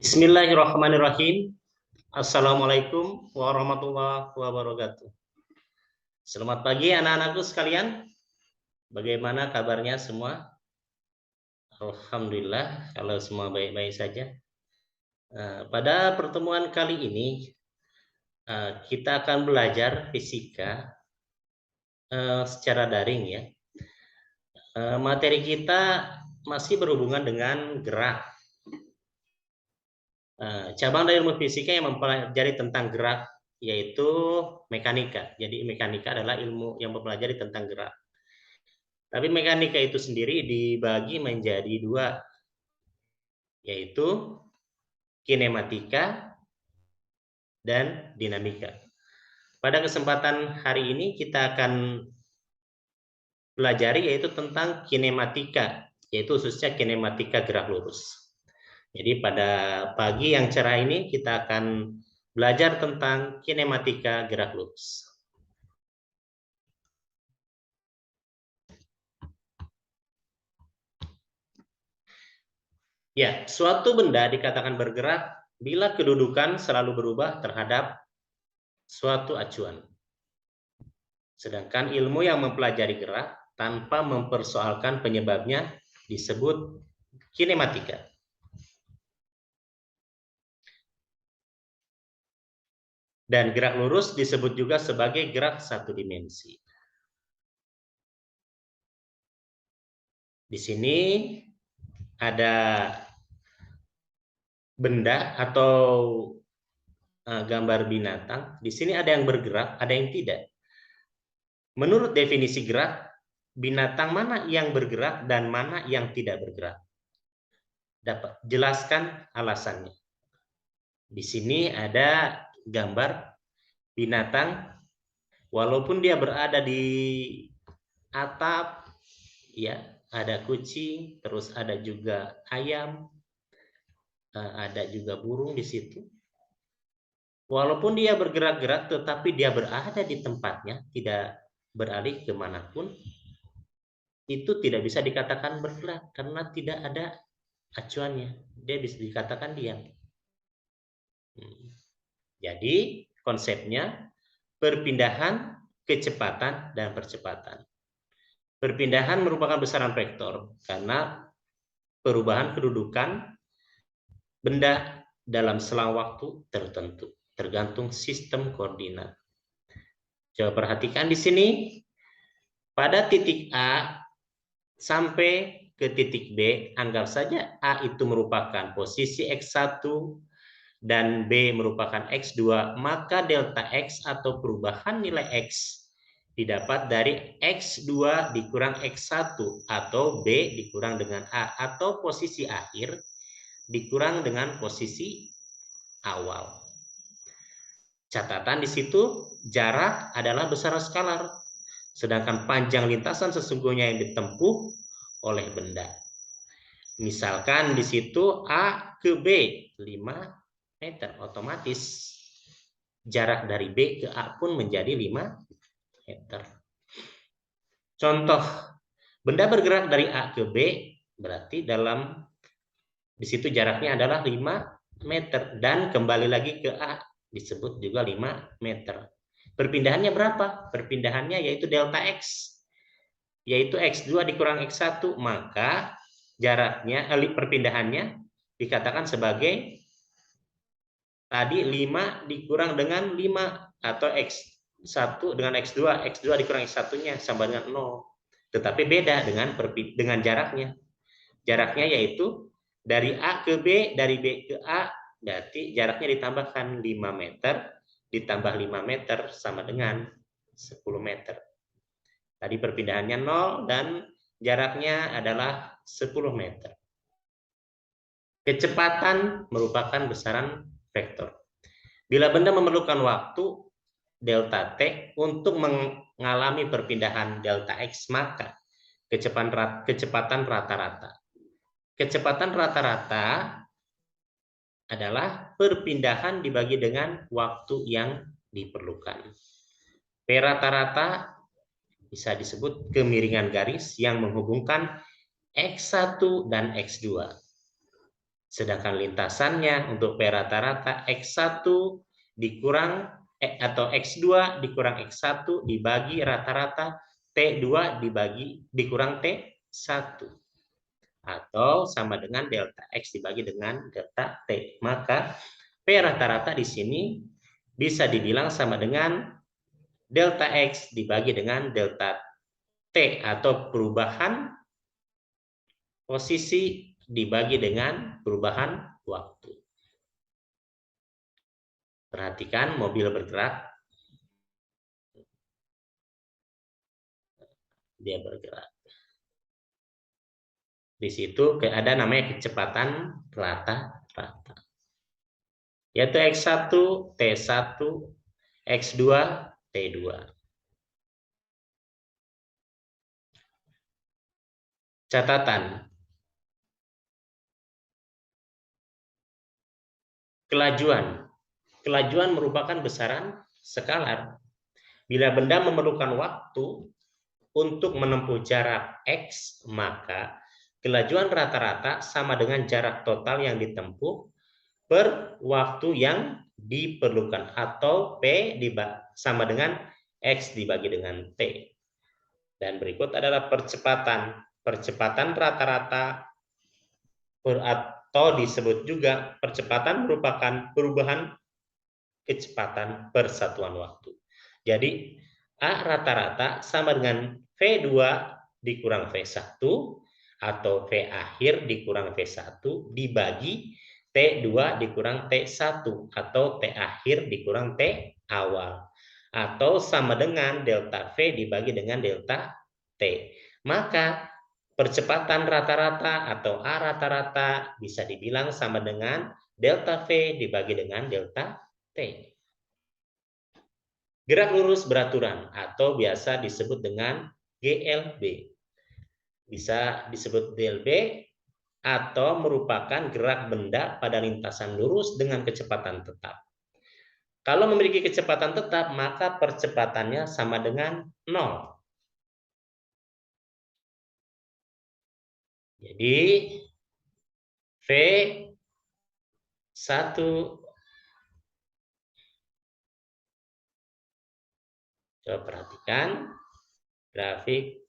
Bismillahirrahmanirrahim. Assalamualaikum warahmatullahi wabarakatuh. Selamat pagi anak-anakku sekalian. Bagaimana kabarnya semua? Alhamdulillah kalau semua baik-baik saja. Pada pertemuan kali ini kita akan belajar fisika secara daring ya. Materi kita masih berhubungan dengan gerak. Cabang dari ilmu fisika yang mempelajari tentang gerak yaitu mekanika. Jadi mekanika adalah ilmu yang mempelajari tentang gerak. Tapi mekanika itu sendiri dibagi menjadi dua, yaitu kinematika dan dinamika. Pada kesempatan hari ini kita akan pelajari yaitu tentang kinematika, yaitu khususnya kinematika gerak lurus. Jadi pada pagi yang cerah ini kita akan belajar tentang kinematika gerak lurus. Ya, suatu benda dikatakan bergerak bila kedudukan selalu berubah terhadap suatu acuan. Sedangkan ilmu yang mempelajari gerak tanpa mempersoalkan penyebabnya disebut kinematika. Dan gerak lurus disebut juga sebagai gerak satu dimensi. Di sini ada benda atau gambar binatang. Di sini ada yang bergerak, ada yang tidak. Menurut definisi gerak, binatang mana yang bergerak dan mana yang tidak bergerak? Dapat jelaskan alasannya. Di sini ada gambar binatang, walaupun dia berada di atap, ya ada kucing, terus ada juga ayam, ada juga burung di situ. Walaupun dia bergerak-gerak, tetapi dia berada di tempatnya, tidak beralih kemanapun, itu tidak bisa dikatakan bergerak karena tidak ada acuannya. Dia bisa dikatakan diam. Jadi konsepnya perpindahan, kecepatan, dan percepatan. Perpindahan merupakan besaran vektor karena perubahan kedudukan benda dalam selang waktu tertentu, tergantung sistem koordinat. Coba perhatikan di sini, pada titik A sampai ke titik B, anggap saja A itu merupakan posisi X1 dan B merupakan X2, maka delta X atau perubahan nilai X didapat dari X2 dikurang X1 atau B dikurang dengan A, atau posisi akhir dikurang dengan posisi awal. Catatan di situ, jarak adalah besaran skalar, sedangkan panjang lintasan sesungguhnya yang ditempuh oleh benda. Misalkan di situ A ke B 5 meter, otomatis jarak dari B ke A pun menjadi 5 meter. Contoh, benda bergerak dari A ke B, berarti di situ jaraknya adalah 5 meter, dan kembali lagi ke A disebut juga 5 meter. Perpindahannya berapa? Perpindahannya yaitu delta X, yaitu X2 dikurang X1, maka jaraknya, perpindahannya dikatakan sebagai tadi 5 dikurang dengan 5, atau X1 dengan X2, X2 dikurang X1-nya sama dengan 0. Tetapi beda dengan jaraknya. Jaraknya yaitu dari A ke B, dari B ke A, berarti jaraknya ditambahkan 5 meter, ditambah 5 meter sama dengan 10 meter. Tadi perpindahannya 0 dan jaraknya adalah 10 meter. Kecepatan merupakan besaran vektor. Bila benda memerlukan waktu delta T untuk mengalami perpindahan delta X, maka kecepatan rata-rata. Kecepatan rata-rata adalah perpindahan dibagi dengan waktu yang diperlukan. P rata-rata bisa disebut kemiringan garis yang menghubungkan X1 dan X2. Sedangkan lintasannya untuk P rata-rata X1 dikurang atau X2 dikurang X1 dibagi rata-rata T2 dikurang T1. Atau sama dengan delta X dibagi dengan delta T. Maka P rata-rata di sini bisa dibilang sama dengan delta X dibagi dengan delta T atau perubahan posisi dibagi dengan perubahan waktu. Perhatikan mobil bergerak. Dia bergerak. Di situ ada namanya kecepatan rata-rata. Yaitu X1, T1, X2, T2. Catatan. Kelajuan. Kelajuan merupakan besaran skalar. Bila benda memerlukan waktu untuk menempuh jarak X, maka kelajuan rata-rata sama dengan jarak total yang ditempuh per waktu yang diperlukan, atau P sama dengan X dibagi dengan T. Dan berikut adalah percepatan. Percepatan rata-rata atau disebut juga percepatan merupakan perubahan kecepatan per satuan waktu. Jadi A rata-rata sama dengan V2 dikurang V1 atau V akhir dikurang V1 dibagi T2 dikurang T1 atau T akhir dikurang T awal, atau sama dengan delta V dibagi dengan delta T. Maka percepatan rata-rata atau A rata-rata bisa dibilang sama dengan delta V dibagi dengan delta T. Gerak lurus beraturan atau biasa disebut dengan GLB. Bisa disebut GLB atau merupakan gerak benda pada lintasan lurus dengan kecepatan tetap. Kalau memiliki kecepatan tetap, maka percepatannya sama dengan 0. Jadi V1 coba perhatikan grafik.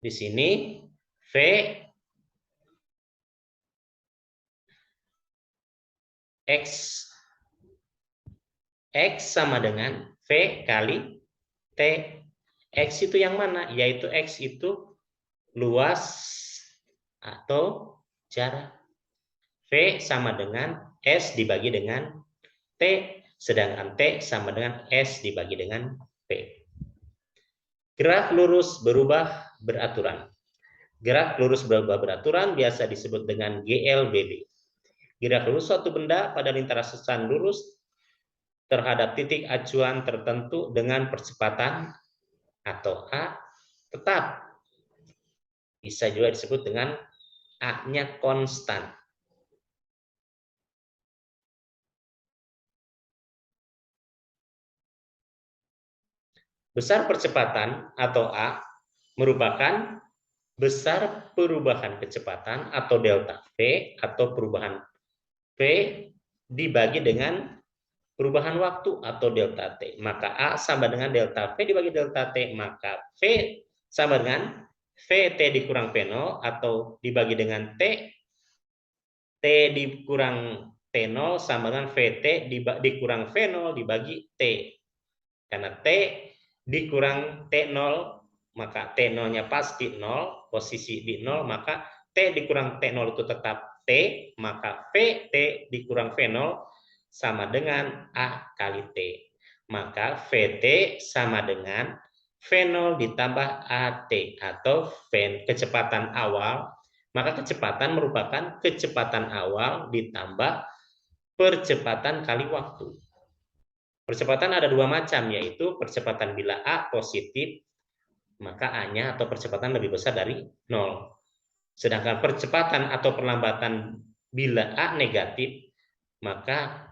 Di sini V X sama dengan V kali T. X itu yang mana? Yaitu X itu luas atau jarak. V sama dengan S dibagi dengan T, sedangkan T sama dengan S dibagi dengan P. Gerak lurus berubah beraturan. Gerak lurus berubah beraturan biasa disebut dengan GLBB. Gerak lurus suatu benda pada lintasan lurus terhadap titik acuan tertentu dengan percepatan atau A tetap. Bisa juga disebut dengan A-nya konstan. Besar percepatan atau A merupakan besar perubahan kecepatan atau delta V atau perubahan V dibagi dengan perubahan waktu atau delta T. Maka A sama dengan delta V dibagi delta T, maka V sama dengan VT dikurang V0 atau dibagi dengan T, T dikurang T0 sama dengan VT dikurang V0 dibagi T. Karena T dikurang T0, maka T0-nya pasti 0, posisi di 0, maka T dikurang T0 itu tetap T, maka VT dikurang V0 sama dengan A kali T. Maka VT sama dengan V0 ditambah AT atau kecepatan awal. Maka kecepatan merupakan kecepatan awal ditambah percepatan kali waktu. Percepatan ada dua macam, yaitu percepatan bila A positif, maka A-nya atau percepatan lebih besar dari 0. Sedangkan percepatan atau perlambatan bila A negatif, maka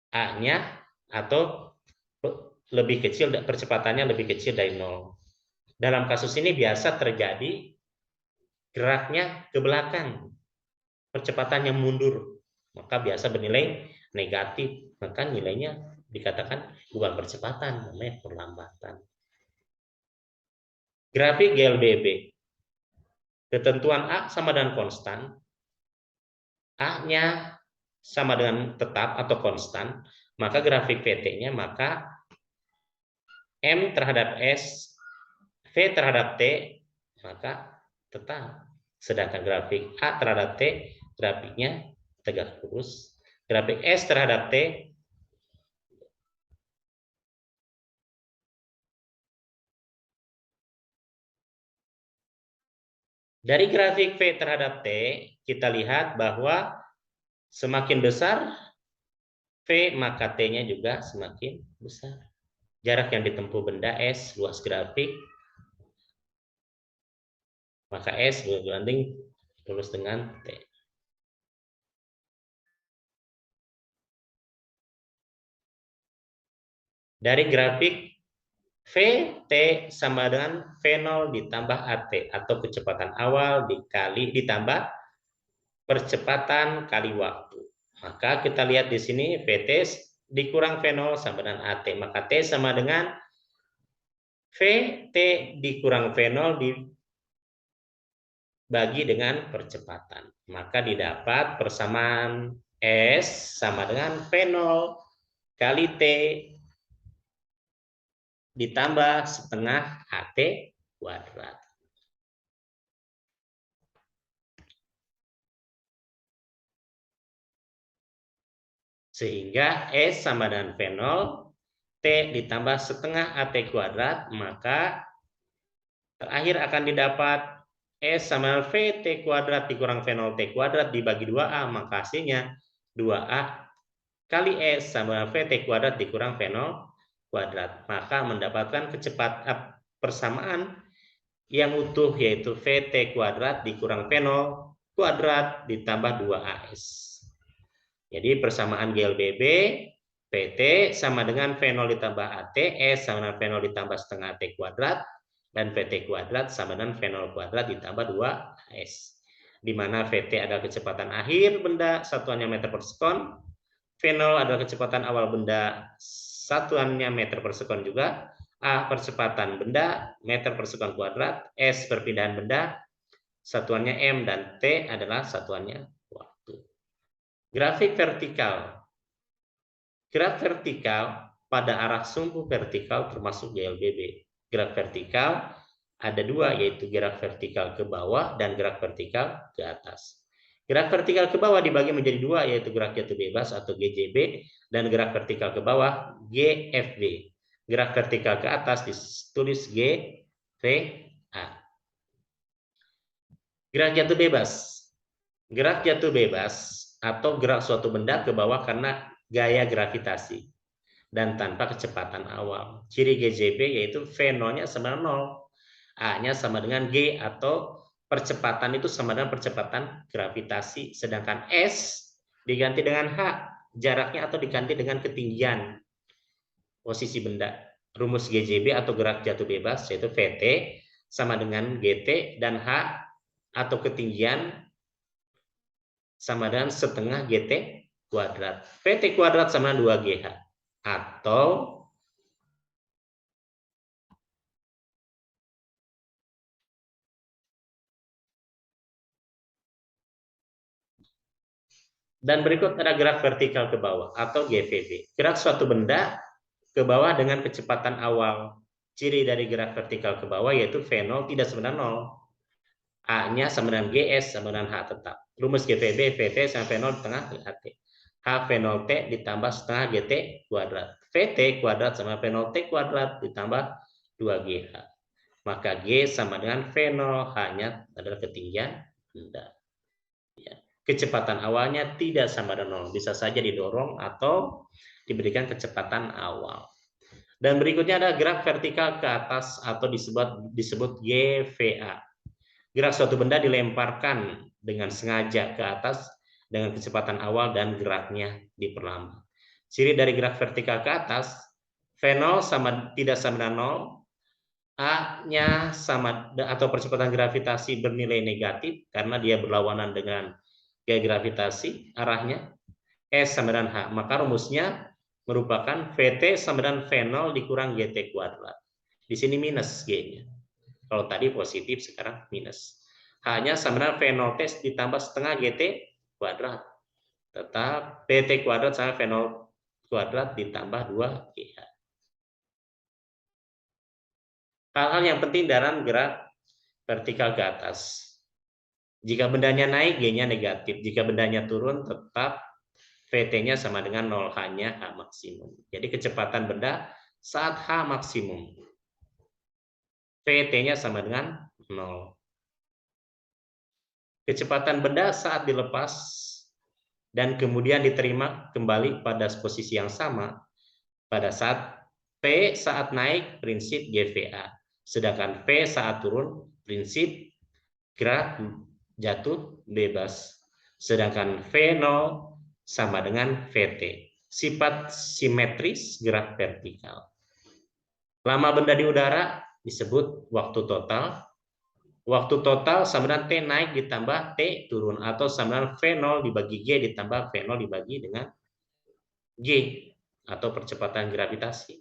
A-nya atau lebih kecil, percepatannya lebih kecil dari 0. Dalam kasus ini biasa terjadi geraknya ke belakang, percepatannya mundur, maka biasa bernilai negatif, maka nilainya dikatakan bukan percepatan, namanya perlambatan. Grafik GLBB, ketentuan A sama dengan konstan, A-nya sama dengan tetap atau konstan, maka grafik VT-nya maka M terhadap S, V terhadap T, maka tetap. Sedangkan grafik A terhadap T, grafiknya tegak lurus. Grafik S terhadap T, dari grafik V terhadap T, kita lihat bahwa semakin besar V, maka T-nya juga semakin besar. Jarak yang ditempuh benda S, luas grafik, maka S berbanding lurus dengan T. Dari grafik VT sama dengan V0 ditambah AT atau kecepatan awal ditambah percepatan kali waktu. Maka kita lihat di sini VT dikurang V0 sama dengan AT. Maka T sama dengan VT dikurang V0 dibagi dengan percepatan. Maka didapat persamaan S sama dengan V0 kali T ditambah setengah AT kuadrat. Sehingga S sama dengan V0, T ditambah setengah AT kuadrat, maka terakhir akan didapat S sama dengan VT kuadrat dikurang V0 T kuadrat dibagi 2A, maka hasilnya 2A kali S sama dengan VT kuadrat dikurang V0 kuadrat. Maka mendapatkan kecepatan persamaan yang utuh yaitu VT kuadrat dikurang V0 kuadrat ditambah 2AS. Jadi persamaan GLBB PT sama dengan V0 ditambah AT, S sama dengan V0 ditambah setengah AT kuadrat, dan VT kuadrat sama dengan V0 kuadrat ditambah 2AS. Di mana VT adalah kecepatan akhir benda, satuannya meter per sekon. V0 adalah kecepatan awal benda, satuannya meter per sekon juga. A percepatan benda, meter per sekon kuadrat. S perpindahan benda, satuannya M, dan T adalah satuannya waktu. Grafik vertikal. Gerak vertikal pada arah sumbu vertikal termasuk GLBB. Gerak vertikal ada dua, yaitu gerak vertikal ke bawah dan gerak vertikal ke atas. Gerak vertikal ke bawah dibagi menjadi dua, yaitu gerak jatuh bebas atau GJB dan gerak vertikal ke bawah GFB. Gerak vertikal ke atas ditulis GVA. Gerak jatuh bebas. Gerak jatuh bebas atau gerak suatu benda ke bawah karena gaya gravitasi dan tanpa kecepatan awal. Ciri GJB yaitu V0-nya sama dengan 0, A-nya sama dengan G atau percepatan itu sama dengan percepatan gravitasi, sedangkan S diganti dengan H, jaraknya, atau diganti dengan ketinggian posisi benda. Rumus GJB atau gerak jatuh bebas yaitu VT sama dengan GT dan H atau ketinggian sama dengan setengah GT kuadrat. VT kuadrat sama 2GH. Atau dan berikut ada gerak vertikal ke bawah atau GVB. Gerak suatu benda ke bawah dengan kecepatan awal. Ciri dari gerak vertikal ke bawah yaitu V0 tidak sama dengan 0. A-nya sama dengan GS sama dengan H tetap. Rumus GVB, VT sama V0 di tengah AT. H V0T ditambah setengah GT kuadrat. VT kuadrat sama V0T kuadrat ditambah 2GH. Maka G sama dengan V0, H-nya adalah ketinggian benda. Ya. Kecepatan awalnya tidak sama dengan 0. Bisa saja didorong atau diberikan kecepatan awal. Dan berikutnya ada gerak vertikal ke atas atau disebut GVA. Gerak suatu benda dilemparkan dengan sengaja ke atas dengan kecepatan awal dan geraknya diperlambat. Ciri dari gerak vertikal ke atas, V0 tidak sama dengan 0, A-nya sama atau percepatan gravitasi bernilai negatif karena dia berlawanan dengan gaya gravitasi arahnya. S sama dengan H. Maka rumusnya merupakan VT sama dengan V0 dikurang GT kuadrat. Di sini minus G-nya. Kalau tadi positif, sekarang minus. H-nya sama dengan V0T ditambah setengah GT kuadrat. Tetap PT kuadrat sama V0 kuadrat ditambah 2GH. Hal-hal yang penting dalam gerak vertikal ke atas. Jika bendanya naik, G-nya negatif. Jika bendanya turun, tetap VT-nya sama dengan 0, H-nya H maksimum. Jadi kecepatan benda saat H maksimum. VT-nya sama dengan 0. Kecepatan benda saat dilepas dan kemudian diterima kembali pada posisi yang sama pada saat P saat naik prinsip GVA. Sedangkan V saat turun prinsip gerak jatuh bebas. Sedangkan V0 sama dengan VT. Sifat simetris gerak vertikal. Lama benda di udara disebut waktu total. Waktu total sama dengan T naik ditambah T turun. Atau sama dengan V0 dibagi G ditambah V0 dibagi dengan G. Atau percepatan gravitasi.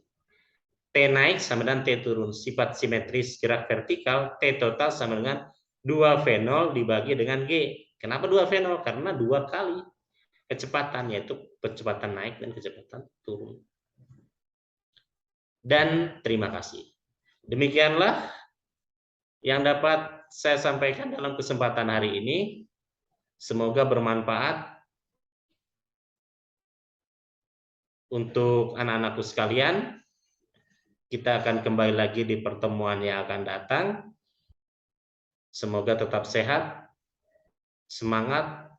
T naik sama dengan T turun. Sifat simetris gerak vertikal, T total sama dengan 2V0 dibagi dengan G. Kenapa 2V0? Karena 2 kali kecepatan, yaitu kecepatan naik dan kecepatan turun. Dan terima kasih. Demikianlah yang dapat saya sampaikan dalam kesempatan hari ini. Semoga bermanfaat untuk anak-anakku sekalian. Kita akan kembali lagi di pertemuan yang akan datang. Semoga tetap sehat, semangat.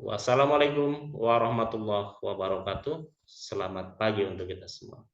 Wassalamualaikum warahmatullahi wabarakatuh. Selamat pagi untuk kita semua.